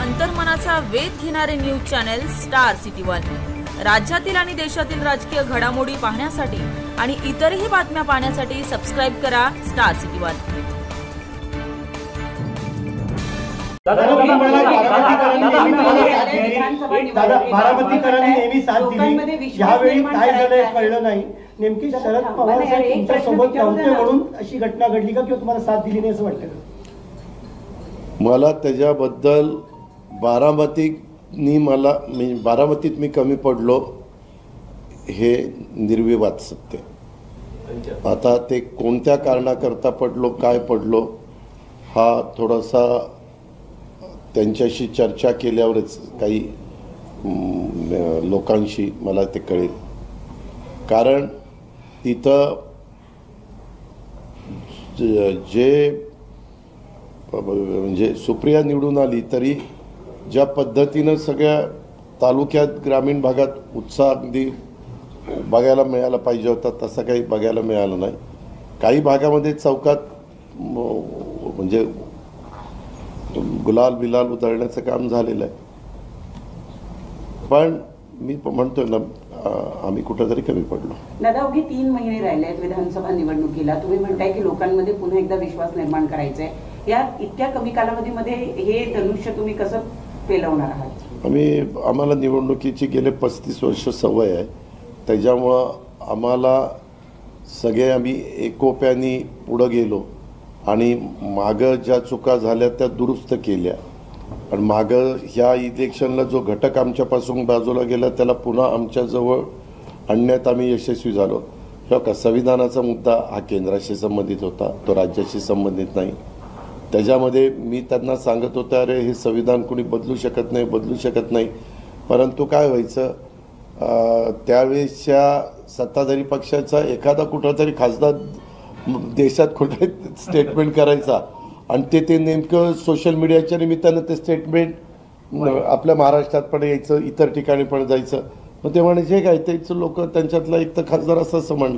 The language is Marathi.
अंतर्मनाचा वेध घेणारे news channel star city one. राज्यातील आणि देशातील राजकीय घडामोडी पाहण्यासाठी आणि इतरही बातम्या पाहण्यासाठी सबस्क्राइब करा स्टार सिटी वन। बारामतीकरांनी नेहमी साथ दिली, यावेळी काय झालंय कळलं नाही। नेमकी शरद पवार साहेब तुमच्या सोबत नव्हते म्हणून अशी घटना घडली का, किंवा तुम्हाला साथ दिली नाही असं वाटतं? मला त्याच्याबद्दल बारामतीत मी कमी पडलो हे निर्विवाद सत्य। आता ते कोणत्या कारणाकरता पडलो, काय पडलो, हा थोडासा त्यांच्याशी चर्चा केल्यावरच काही लोकांशी मला ते कळेल। कारण तिथं जे म्हणजे सुप्रिया निवडून आली तरी ज्या पद्धतीनं सगळ्या तालुक्यात ग्रामीण भागात उत्साह अगदी बघायला मिळाला पाहिजे होता तसा काही बघायला मिळाला नाही। काही भागामध्ये चौकात म्हणजे गुलाल बिलाल उधळण्याचं काम झालेलं आहे, पण मी म्हणतोय ना आम्ही कुठेतरी कमी पडलो। दादा, अवघे 3 महिने राहिले आहेत विधानसभा निवडणुकीला। तुम्ही म्हणताय की लोकांमध्ये पुन्हा एकदा विश्वास निर्माण करायचा आहे। या इतक्या कमी कालावधीमध्ये हे धनुष्य तुम्ही कसं पेलवणार आहात? आम्हाला निवडणुकीची गेले 35 वर्ष सवय आहे, त्याच्यामुळं आम्हाला सगळे आम्ही एकोप्याने पुढं गेलो आणि मागं ज्या चुका झाल्या त्या दुरुस्त केल्या आणि मागं ह्या इलेक्शनला जो घटक आमच्यापासून बाजूला गेला त्याला पुन्हा आमच्याजवळ आणण्यात आम्ही यशस्वी झालो। का संविधानाचा मुद्दा हा केंद्राशी संबंधित होता, तो राज्याशी संबंधित नाही। त्याच्यामध्ये मी त्यांना सांगत होतो, अरे हे संविधान कोणी बदलू शकत नाही। परंतु काय व्हायचं, त्यावेळेसच्या सत्ताधारी पक्षाचा एखादा कुठलातरी खासदार देशात कुठे स्टेटमेंट करायचा आणि ते नेमकं सोशल मीडियाच्या निमित्तानं ते स्टेटमेंट आपल्या महाराष्ट्रात पण यायचं, इतर ठिकाणी पण जायचं। मग ते म्हणायचे काय त्याचं लोक त्यांच्यातला एक तर खासदार असं म्हणलं।